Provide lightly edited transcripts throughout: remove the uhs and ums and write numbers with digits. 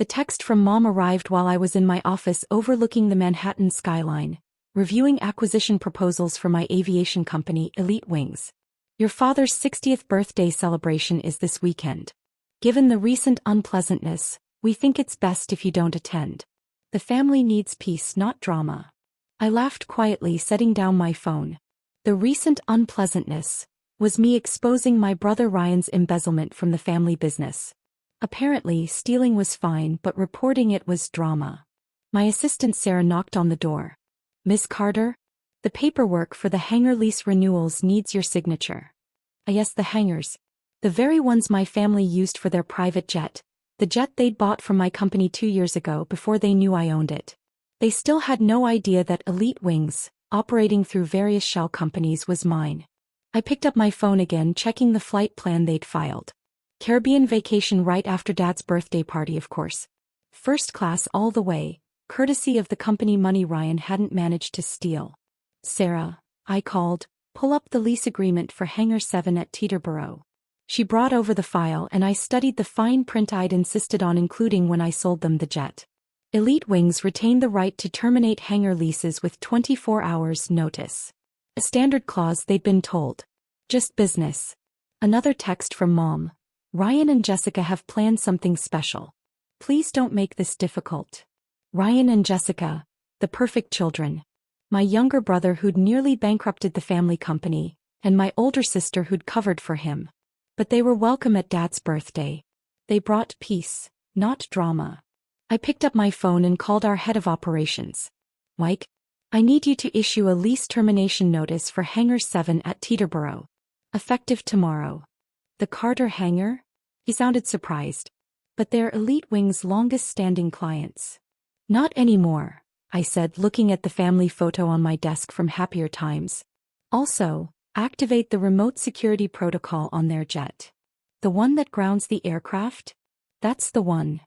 The text from Mom arrived while I was in my office overlooking the Manhattan skyline, reviewing acquisition proposals for my aviation company, Elite Wings. Your father's 60th birthday celebration is this weekend. Given the recent unpleasantness, we think it's best if you don't attend. The family needs peace, not drama. I laughed quietly, setting down my phone. The recent unpleasantness was me exposing my brother Ryan's embezzlement from the family business. Apparently, stealing was fine, but reporting it was drama. My assistant Sarah knocked on the door. Miss Carter? The paperwork for the hangar lease renewals needs your signature. Yes, the hangars. The very ones my family used for their private jet. The jet they'd bought from my company 2 years ago before they knew I owned it. They still had no idea that Elite Wings, operating through various shell companies, was mine. I picked up my phone again, checking the flight plan they'd filed. Caribbean vacation right after Dad's birthday party, of course. First class all the way, courtesy of the company money Ryan hadn't managed to steal. Sarah, I called, pull up the lease agreement for Hangar 7 at Teterboro. She brought over the file and I studied the fine print I'd insisted on including when I sold them the jet. Elite Wings retained the right to terminate hangar leases with 24 hours notice. A standard clause, they'd been told. Just business. Another text from Mom. Ryan and Jessica have planned something special. Please don't make this difficult. Ryan and Jessica, the perfect children. My younger brother who'd nearly bankrupted the family company, and my older sister who'd covered for him. But they were welcome at Dad's birthday. They brought peace, not drama. I picked up my phone and called our head of operations. Mike, I need you to issue a lease termination notice for Hangar 7 at Teterboro. Effective tomorrow. The Carter hangar? He sounded surprised. But they're Elite Wings' longest-standing clients. Not anymore, I said, looking at the family photo on my desk from happier times. Also, activate the remote security protocol on their jet. The one that grounds the aircraft? That's the one.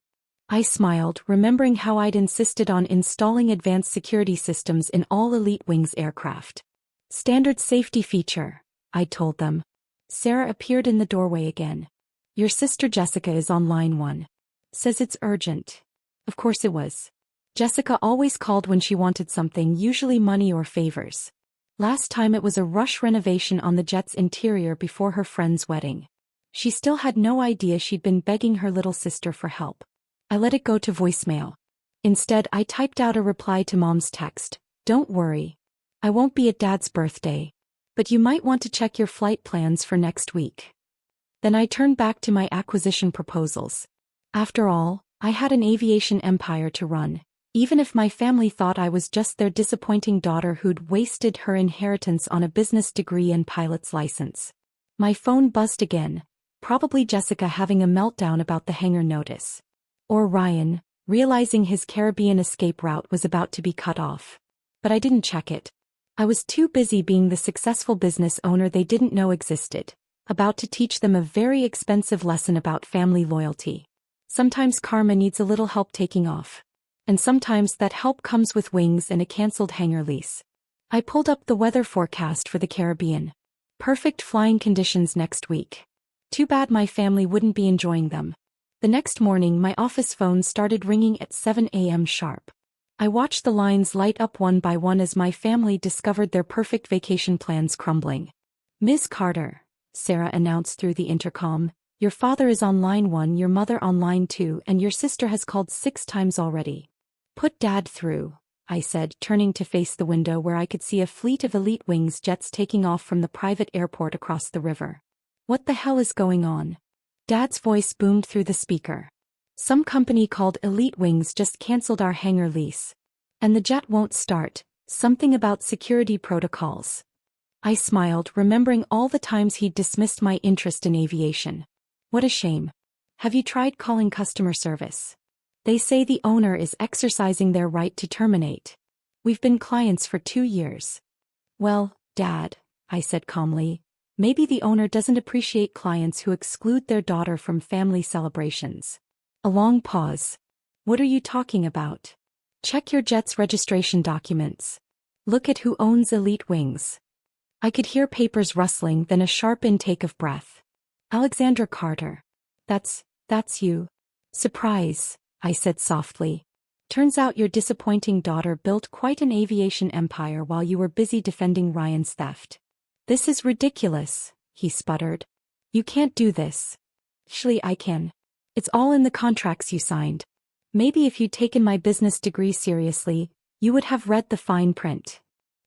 I smiled, remembering how I'd insisted on installing advanced security systems in all Elite Wings aircraft. Standard safety feature, I told them. Sarah appeared in the doorway again. Your sister Jessica is on line 1. Says it's urgent. Of course it was. Jessica always called when she wanted something, usually money or favors. Last time it was a rush renovation on the jet's interior before her friend's wedding. She still had no idea she'd been begging her little sister for help. I let it go to voicemail. Instead, I typed out a reply to Mom's text. Don't worry. I won't be at Dad's birthday. But you might want to check your flight plans for next week. Then I turned back to my acquisition proposals. After all, I had an aviation empire to run, even if my family thought I was just their disappointing daughter who'd wasted her inheritance on a business degree and pilot's license. My phone buzzed again, probably Jessica having a meltdown about the hangar notice. Or Ryan, realizing his Caribbean escape route was about to be cut off. But I didn't check it. I was too busy being the successful business owner they didn't know existed, about to teach them a very expensive lesson about family loyalty. Sometimes karma needs a little help taking off. And sometimes that help comes with wings and a cancelled hangar lease. I pulled up the weather forecast for the Caribbean. Perfect flying conditions next week. Too bad my family wouldn't be enjoying them. The next morning my office phone started ringing at 7 a.m. sharp. I watched the lines light up one by one as my family discovered their perfect vacation plans crumbling. Ms. Carter, Sarah announced through the intercom, your father is on line 1, your mother on line 2, and your sister has called 6 times already. Put Dad through, I said, turning to face the window where I could see a fleet of Elite Wings jets taking off from the private airport across the river. What the hell is going on? Dad's voice boomed through the speaker. Some company called Elite Wings just cancelled our hangar lease. And the jet won't start, something about security protocols. I smiled, remembering all the times he'd dismissed my interest in aviation. What a shame. Have you tried calling customer service? They say the owner is exercising their right to terminate. We've been clients for 2 years. Well, Dad, I said calmly, maybe the owner doesn't appreciate clients who exclude their daughter from family celebrations. A long pause. What are you talking about? Check your jet's registration documents. Look at who owns Elite Wings. I could hear papers rustling, then a sharp intake of breath. Alexandra Carter. That's you. Surprise, I said softly. Turns out your disappointing daughter built quite an aviation empire while you were busy defending Ryan's theft. This is ridiculous, he sputtered. You can't do this. Actually, I can. It's all in the contracts you signed. Maybe if you'd taken my business degree seriously, you would have read the fine print.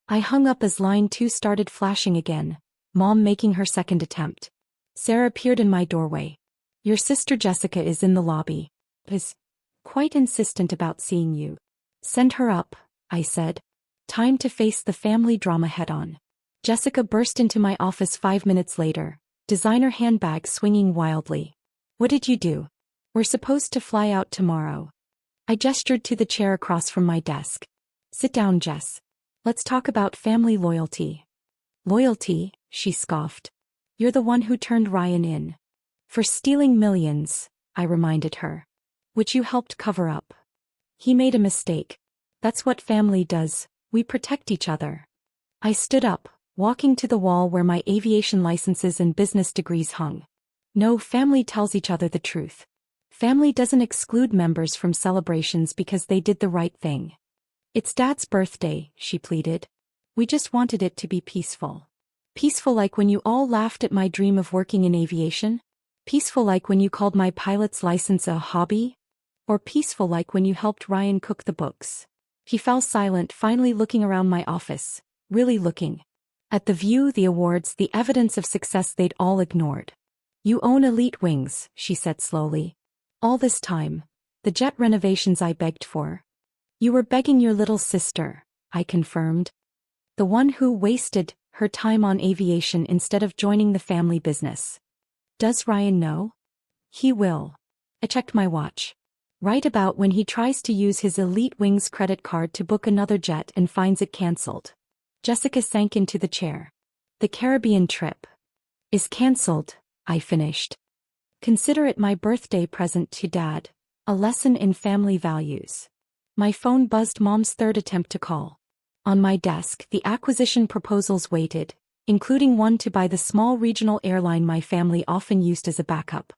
I hung up as line 2 started flashing again, Mom making her second attempt. Sarah appeared in my doorway. Your sister Jessica is in the lobby. Is quite insistent about seeing you. Send her up, I said. Time to face the family drama head-on. Jessica burst into my office 5 minutes later, designer handbag swinging wildly. What did you do? We're supposed to fly out tomorrow. I gestured to the chair across from my desk. Sit down, Jess. Let's talk about family loyalty. Loyalty, she scoffed. You're the one who turned Ryan in. For stealing millions, I reminded her. Which you helped cover up. He made a mistake. That's what family does, we protect each other. I stood up, walking to the wall where my aviation licenses and business degrees hung. No, family tells each other the truth. Family doesn't exclude members from celebrations because they did the right thing. It's Dad's birthday, she pleaded. We just wanted it to be peaceful. Peaceful like when you all laughed at my dream of working in aviation? Peaceful like when you called my pilot's license a hobby? Or peaceful like when you helped Ryan cook the books? He fell silent, finally looking around my office, really looking. At the view, the awards, the evidence of success they'd all ignored. You own Elite Wings, she said slowly. All this time, the jet renovations I begged for. You were begging your little sister, I confirmed. The one who wasted her time on aviation instead of joining the family business. Does Ryan know? He will. I checked my watch. Right about when he tries to use his Elite Wings credit card to book another jet and finds it cancelled. Jessica sank into the chair. The Caribbean trip is cancelled, I finished. Consider it my birthday present to Dad, a lesson in family values. My phone buzzed. Mom's third attempt to call. On my desk, the acquisition proposals waited, including one to buy the small regional airline my family often used as a backup.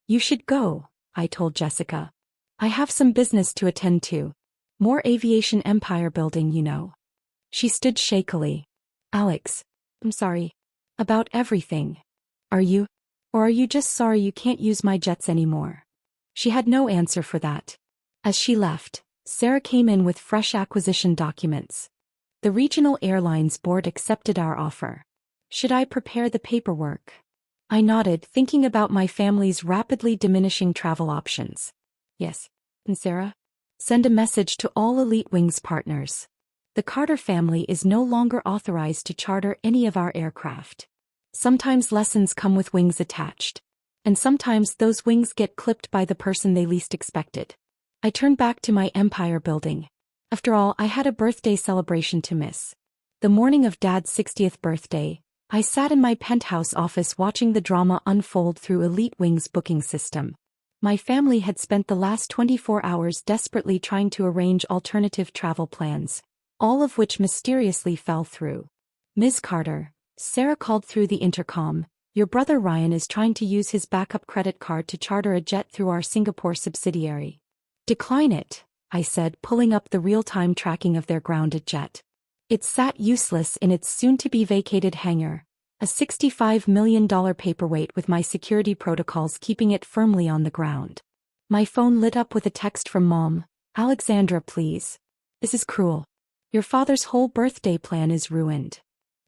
You should go, I told Jessica. I have some business to attend to. More aviation empire building, you know. She stood shakily. Alex, I'm sorry. About everything. Are you? Or are you just sorry you can't use my jets anymore? She had no answer for that. As she left, Sarah came in with fresh acquisition documents. The regional airlines board accepted our offer. Should I prepare the paperwork? I nodded, thinking about my family's rapidly diminishing travel options. Yes. And Sarah? Send a message to all Elite Wings partners. The Carter family is no longer authorized to charter any of our aircraft. Sometimes lessons come with wings attached. And sometimes those wings get clipped by the person they least expected. I turned back to my empire building. After all, I had a birthday celebration to miss. The morning of Dad's 60th birthday, I sat in my penthouse office watching the drama unfold through Elite Wings' booking system. My family had spent the last 24 hours desperately trying to arrange alternative travel plans, all of which mysteriously fell through. Ms. Carter, Sarah called through the intercom, your brother Ryan is trying to use his backup credit card to charter a jet through our Singapore subsidiary. Decline it, I said, pulling up the real-time tracking of their grounded jet. It sat useless in its soon-to-be-vacated hangar, a $65 million paperweight with my security protocols keeping it firmly on the ground. My phone lit up with a text from Mom. Alexandra, please. This is cruel. Your father's whole birthday plan is ruined.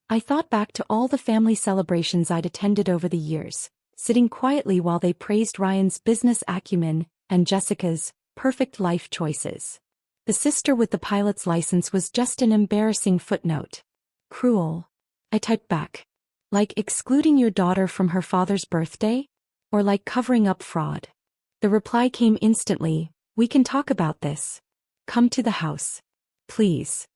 I thought back to all the family celebrations I'd attended over the years, sitting quietly while they praised Ryan's business acumen and Jessica's perfect life choices. The sister with the pilot's license was just an embarrassing footnote. Cruel. I typed back. Like excluding your daughter from her father's birthday? Or like covering up fraud? The reply came instantly, we can talk about this. Come to the house. Please.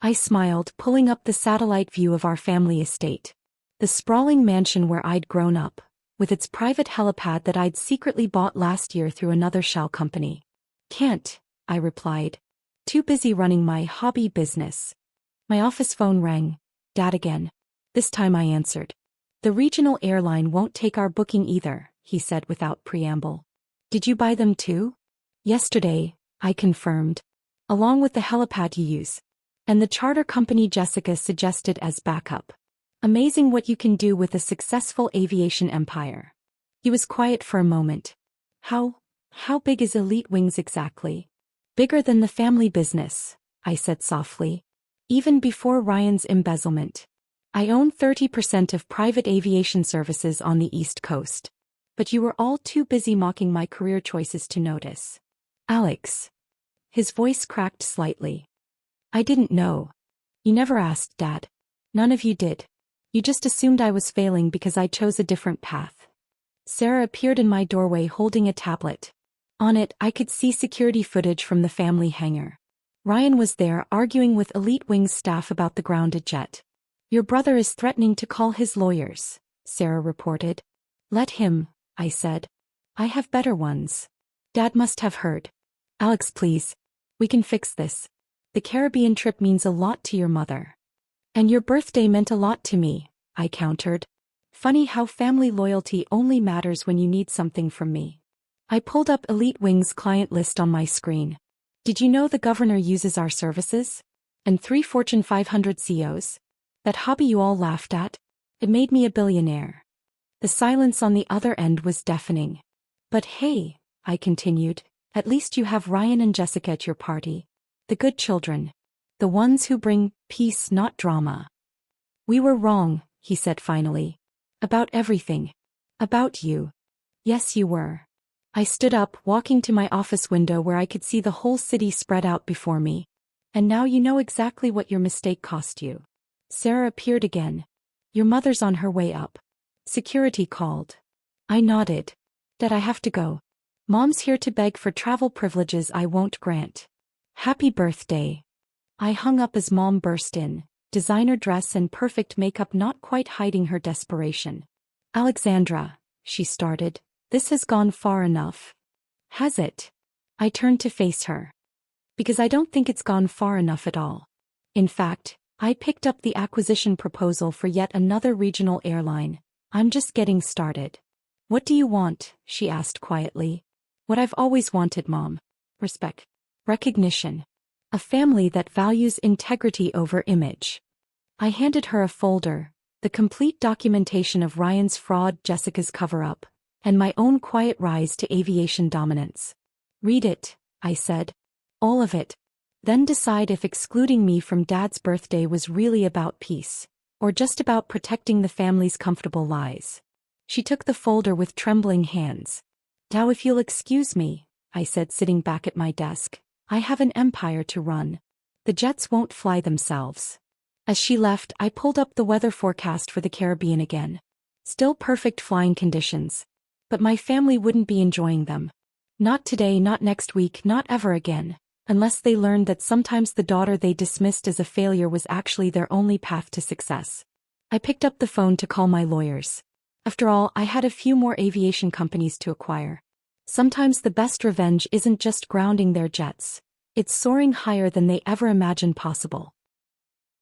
I smiled, pulling up the satellite view of our family estate. The sprawling mansion where I'd grown up, with its private helipad that I'd secretly bought last year through another shell company. Can't, I replied. Too busy running my hobby business. My office phone rang. Dad again. This time I answered. The regional airline won't take our booking either, he said without preamble. Did you buy them too? Yesterday, I confirmed. Along with the helipad you use. And the charter company Jessica suggested as backup. Amazing what you can do with a successful aviation empire. He was quiet for a moment. How big is Elite Wings exactly? Bigger than the family business, I said softly. Even before Ryan's embezzlement. I own 30% of private aviation services on the East Coast. But you were all too busy mocking my career choices to notice. Alex. His voice cracked slightly. I didn't know. You never asked, Dad. None of you did. You just assumed I was failing because I chose a different path. Sarah appeared in my doorway holding a tablet. On it, I could see security footage from the family hangar. Ryan was there arguing with Elite Wings staff about the grounded jet. Your brother is threatening to call his lawyers, Sarah reported. Let him, I said. I have better ones. Dad must have heard. Alex, please. We can fix this. The Caribbean trip means a lot to your mother. And your birthday meant a lot to me, I countered. Funny how family loyalty only matters when you need something from me. I pulled up Elite Wings' client list on my screen. Did you know the governor uses our services? And 3 Fortune 500 CEOs? That hobby you all laughed at? It made me a billionaire. The silence on the other end was deafening. But hey, I continued, at least you have Ryan and Jessica at your party. The good children. The ones who bring peace, not drama. We were wrong, he said finally. About everything. About you. Yes, you were. I stood up, walking to my office window where I could see the whole city spread out before me. And now you know exactly what your mistake cost you. Sarah appeared again. Your mother's on her way up. Security called. I nodded. Dad, I have to go. Mom's here to beg for travel privileges I won't grant. Happy birthday. I hung up as Mom burst in, designer dress and perfect makeup not quite hiding her desperation. Alexandra, she started, this has gone far enough. Has it? I turned to face her. Because I don't think it's gone far enough at all. In fact, I picked up the acquisition proposal for yet another regional airline. I'm just getting started. What do you want? She asked quietly. What I've always wanted, Mom. Respect. Recognition. A family that values integrity over image. I handed her a folder, the complete documentation of Ryan's fraud, Jessica's cover-up, and my own quiet rise to aviation dominance. Read it, I said. All of it. Then decide if excluding me from Dad's birthday was really about peace, or just about protecting the family's comfortable lies. She took the folder with trembling hands. Now if you'll excuse me, I said sitting back at my desk, I have an empire to run. The jets won't fly themselves. As she left, I pulled up the weather forecast for the Caribbean again. Still perfect flying conditions. But my family wouldn't be enjoying them. Not today, not next week, not ever again. Unless they learned that sometimes the daughter they dismissed as a failure was actually their only path to success. I picked up the phone to call my lawyers. After all, I had a few more aviation companies to acquire. Sometimes the best revenge isn't just grounding their jets. It's soaring higher than they ever imagined possible.